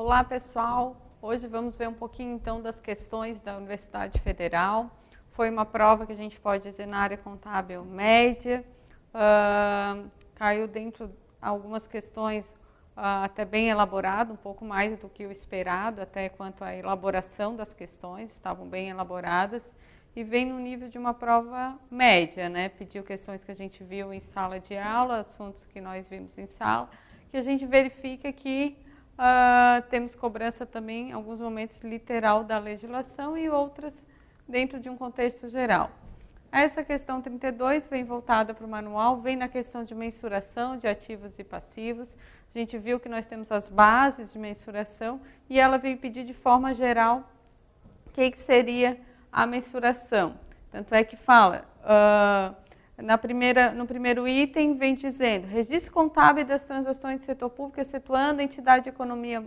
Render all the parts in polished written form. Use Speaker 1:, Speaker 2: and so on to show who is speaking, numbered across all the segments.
Speaker 1: Olá, pessoal. Hoje vamos ver um pouquinho, então, das questões da Universidade Federal. Foi uma prova que a gente pode dizer na área contábil média. Caiu dentro algumas questões até bem elaborado, um pouco mais do que o esperado, até quanto à elaboração das questões, estavam bem elaboradas. E vem no nível de uma prova média, né? Pediu questões que a gente viu em sala de aula, assuntos que nós vimos em sala, que a gente verifica que temos cobrança também, em alguns momentos, literal da legislação e outras dentro de um contexto geral. Essa questão 32 vem voltada para o manual, vem na questão de mensuração de ativos e passivos. A gente viu que nós temos as bases de mensuração e ela vem pedir de forma geral o que seria a mensuração. Tanto é que fala, no primeiro item vem dizendo, registro contábil das transações do setor público, excetuando a entidade de economia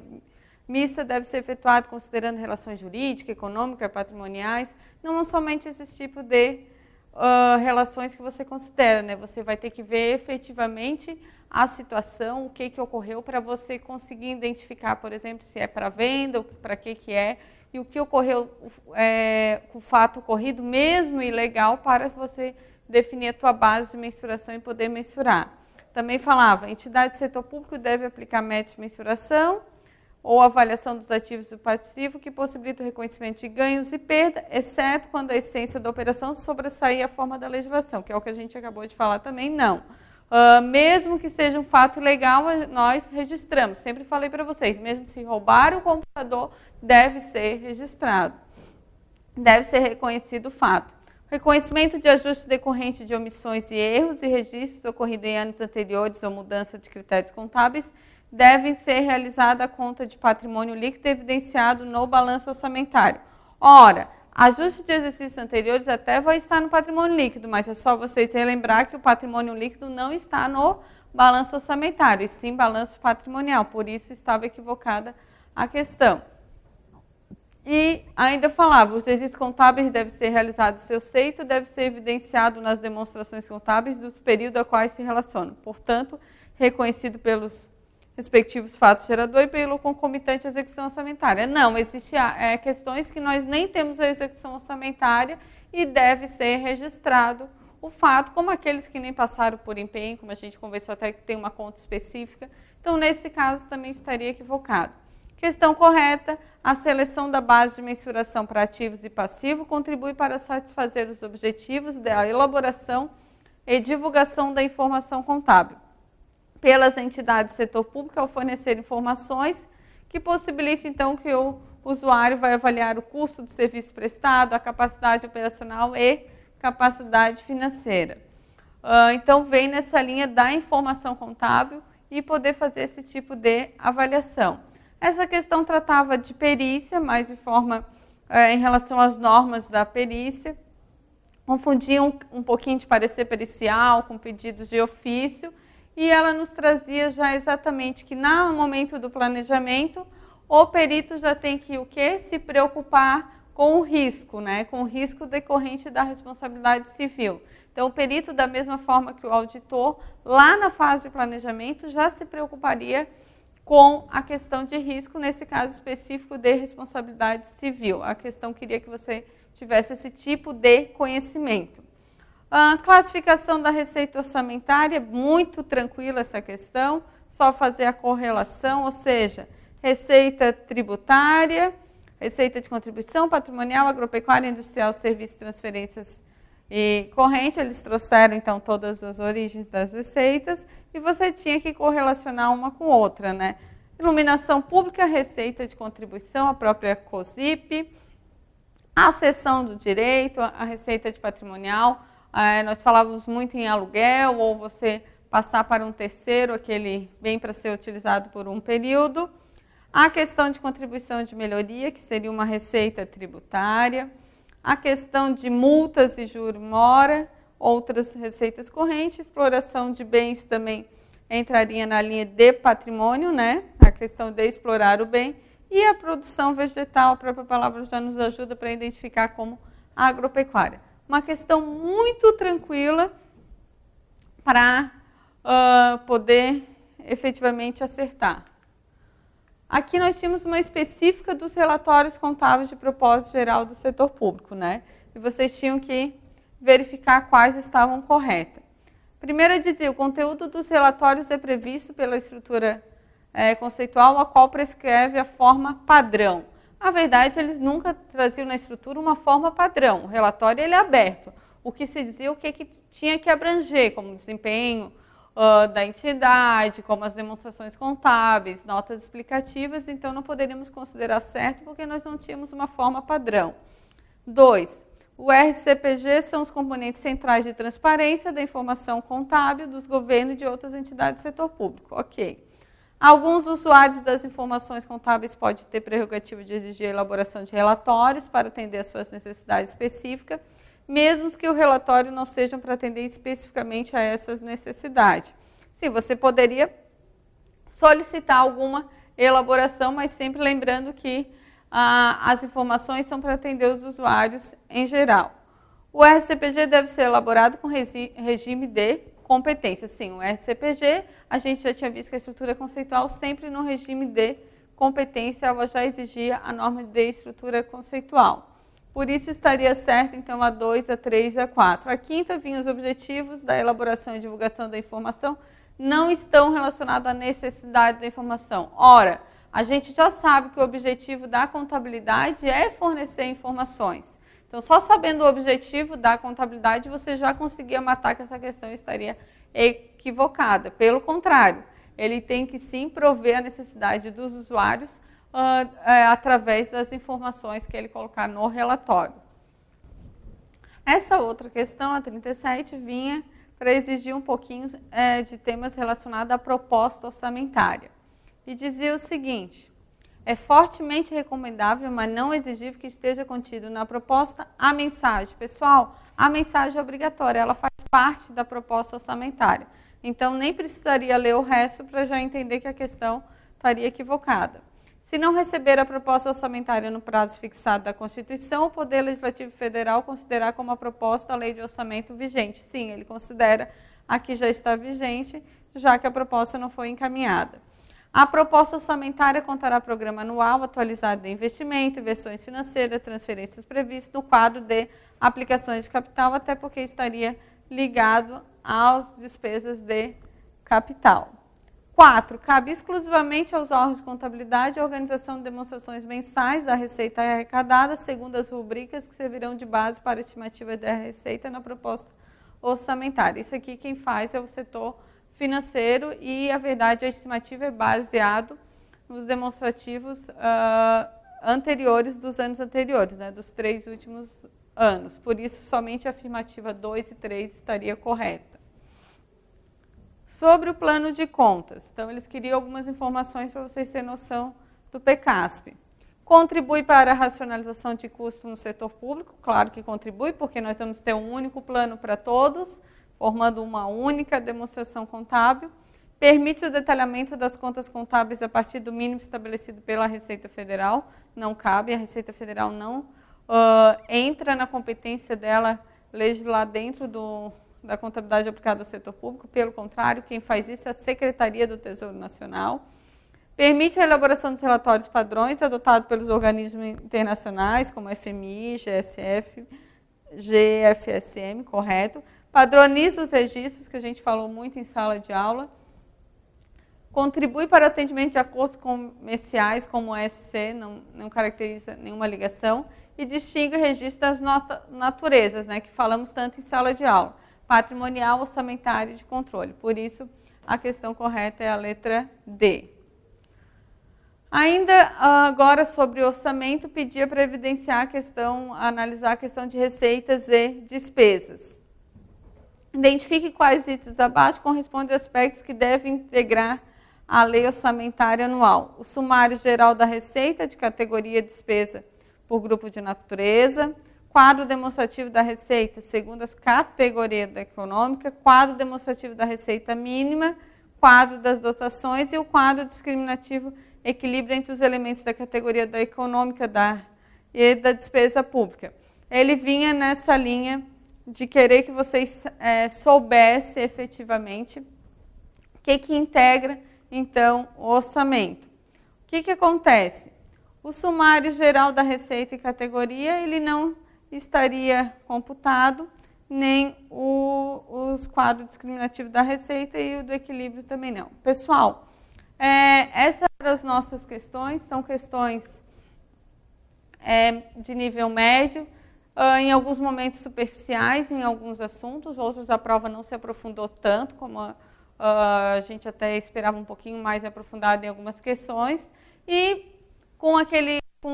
Speaker 1: mista, deve ser efetuado considerando relações jurídicas, econômicas, patrimoniais, não somente esse tipo de relações que você considera, né? Você vai ter que ver efetivamente a situação, o que ocorreu, para você conseguir identificar, por exemplo, se é para venda, para que é, e o que ocorreu, o fato ocorrido, mesmo ilegal, para você definir a tua base de mensuração e poder mensurar. Também falava, a entidade do setor público deve aplicar métodos de mensuração ou avaliação dos ativos do passivo que possibilita o reconhecimento de ganhos e perda, exceto quando a essência da operação sobressair a forma da legislação, que é o que a gente acabou de falar também, não. Mesmo que seja um fato legal, nós registramos. Sempre falei para vocês, mesmo se roubar o computador, deve ser registrado. Deve ser reconhecido o fato. Reconhecimento de ajuste decorrente de omissões e erros e registros ocorridos em anos anteriores ou mudança de critérios contábeis devem ser realizada a conta de patrimônio líquido evidenciado no balanço orçamentário. Ora, ajuste de exercícios anteriores até vai estar no patrimônio líquido, mas é só vocês relembrar que o patrimônio líquido não está no balanço orçamentário, e sim balanço patrimonial, por isso estava equivocada a questão. E ainda falava, os registros contábeis devem ser realizados seu seito, deve ser evidenciado nas demonstrações contábeis dos períodos a quais se relacionam. Portanto, reconhecido pelos respectivos fatos gerador e pelo concomitante à execução orçamentária. Não, existem questões que nós nem temos a execução orçamentária e deve ser registrado o fato, como aqueles que nem passaram por empenho, como a gente conversou até que tem uma conta específica. Então, nesse caso, também estaria equivocado. Questão correta, a seleção da base de mensuração para ativos e passivos contribui para satisfazer os objetivos da elaboração e divulgação da informação contábil pelas entidades do setor público ao fornecer informações que possibilitem, então, que o usuário vai avaliar o custo do serviço prestado, a capacidade operacional e capacidade financeira. Então, vem nessa linha da informação contábil e poder fazer esse tipo de avaliação. Essa questão tratava de perícia, mas de forma em relação às normas da perícia, confundiam um pouquinho de parecer pericial com pedidos de ofício, e ela nos trazia já exatamente que no momento do planejamento, o perito já tem que o quê? Se preocupar com o risco, né? Com o risco decorrente da responsabilidade civil. Então, o perito, da mesma forma que o auditor, lá na fase de planejamento, já se preocuparia com a questão de risco, nesse caso específico de responsabilidade civil. A questão queria que você tivesse esse tipo de conhecimento. A classificação da receita orçamentária, muito tranquila essa questão, só fazer a correlação, ou seja, receita tributária, receita de contribuição patrimonial, agropecuária, industrial, serviços, transferências e corrente. Eles trouxeram, então, todas as origens das receitas e você tinha que correlacionar uma com outra, né? Iluminação pública, receita de contribuição, a própria COSIP, a cessão do direito, a receita de patrimonial. Nós falávamos muito em aluguel, ou você passar para um terceiro, aquele bem para ser utilizado por um período. A questão de contribuição de melhoria, que seria uma receita tributária. A questão de multas e juro-mora, outras receitas correntes. Exploração de bens também entraria na linha de patrimônio, né? A questão de explorar o bem. E a produção vegetal, a própria palavra já nos ajuda para identificar como agropecuária. Uma questão muito tranquila para poder efetivamente acertar. Aqui nós tínhamos uma específica dos relatórios contábeis de propósito geral do setor público, né? E vocês tinham que verificar quais estavam corretas. Primeiro dizia, o conteúdo dos relatórios é previsto pela estrutura conceitual, a qual prescreve a forma padrão. Na verdade, eles nunca traziam na estrutura uma forma padrão. O relatório ele é aberto. O que se dizia, o que tinha que abranger, como desempenho da entidade, como as demonstrações contábeis, notas explicativas, então não poderíamos considerar certo porque nós não tínhamos uma forma padrão. 2. O RCPG são os componentes centrais de transparência da informação contábil dos governos e de outras entidades do setor público. Ok. Alguns usuários das informações contábeis podem ter prerrogativa de exigir a elaboração de relatórios para atender às suas necessidades específicas, mesmo que o relatório não seja para atender especificamente a essas necessidades. Sim, você poderia solicitar alguma elaboração, mas sempre lembrando que as informações são para atender os usuários em geral. O RCPG deve ser elaborado com regime de competência. Sim, o RCPG, a gente já tinha visto que a estrutura conceitual sempre no regime de competência, ela já exigia a norma de estrutura conceitual. Por isso estaria certo, então, a 2, a 3 e a 4. A quinta vinha os objetivos da elaboração e divulgação da informação não estão relacionados à necessidade da informação. Ora, a gente já sabe que o objetivo da contabilidade é fornecer informações. Então, só sabendo o objetivo da contabilidade, você já conseguia matar que essa questão estaria equivocada. Pelo contrário, ele tem que sim prover a necessidade dos usuários através das informações que ele colocar no relatório. Essa outra questão, a 37, vinha para exigir um pouquinho de temas relacionados à proposta orçamentária. E dizia o seguinte: é fortemente recomendável, mas não exigível, que esteja contido na proposta a mensagem. Pessoal, a mensagem é obrigatória, ela faz parte da proposta orçamentária. Então, nem precisaria ler o resto para já entender que a questão estaria equivocada. Se não receber a proposta orçamentária no prazo fixado da Constituição, o Poder Legislativo Federal considerar como a proposta a lei de orçamento vigente. Sim, ele considera a que já está vigente, já que a proposta não foi encaminhada. A proposta orçamentária contará programa anual atualizado de investimento, versões financeiras, transferências previstas no quadro de aplicações de capital, até porque estaria ligado às despesas de capital. 4. Cabe exclusivamente aos órgãos de contabilidade a organização de demonstrações mensais da receita arrecadada, segundo as rubricas que servirão de base para a estimativa da receita na proposta orçamentária. Isso aqui quem faz é o setor financeiro e, a verdade, a estimativa é baseado nos demonstrativos anteriores dos anos anteriores, né, dos 3 últimos anos. Por isso, somente a afirmativa 2 e 3 estaria correta. Sobre o plano de contas, então eles queriam algumas informações para vocês terem noção do PECASP. Contribui para a racionalização de custos no setor público? Claro que contribui, porque nós vamos ter um único plano para todos, formando uma única demonstração contábil. Permite o detalhamento das contas contábeis a partir do mínimo estabelecido pela Receita Federal. Não cabe, a Receita Federal não entra na competência dela legislar dentro da contabilidade aplicada ao setor público. Pelo contrário, quem faz isso é a Secretaria do Tesouro Nacional. Permite a elaboração dos relatórios padrões adotados pelos organismos internacionais, como FMI, GSF, GFSM, correto. Padroniza os registros, que a gente falou muito em sala de aula. Contribui para o atendimento de acordos comerciais, como o SC, não caracteriza nenhuma ligação. E distingue o registro das naturezas, né, que falamos tanto em sala de aula. Patrimonial, orçamentário e de controle. Por isso, a questão correta é a letra D. Ainda agora sobre orçamento, pedia para evidenciar analisar a questão de receitas e despesas. Identifique quais itens abaixo correspondem a aspectos que devem integrar a lei orçamentária anual. O sumário geral da receita de categoria despesa por grupo de natureza, quadro demonstrativo da receita segundo as categorias da econômica, quadro demonstrativo da receita mínima, quadro das dotações e o quadro discriminativo equilíbrio entre os elementos da categoria da econômica e da despesa pública. Ele vinha nessa linha de querer que vocês soubessem efetivamente o que integra, então, o orçamento. que acontece? O sumário geral da receita e categoria, ele não estaria computado, nem os quadros discriminativos da receita e o do equilíbrio também não. Pessoal, essas eram as nossas questões, são questões de nível médio, em alguns momentos superficiais, em alguns assuntos, outros a prova não se aprofundou tanto, como a gente até esperava um pouquinho mais aprofundado em algumas questões, e com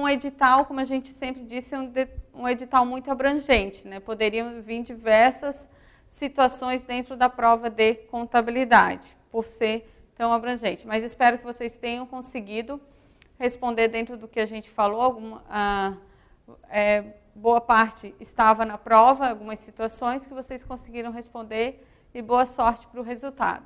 Speaker 1: o edital, como a gente sempre disse, um edital muito abrangente, né? Poderiam vir diversas situações dentro da prova de contabilidade, por ser tão abrangente. Mas espero que vocês tenham conseguido responder dentro do que a gente falou. Boa parte estava na prova, algumas situações que vocês conseguiram responder, e boa sorte para o resultado.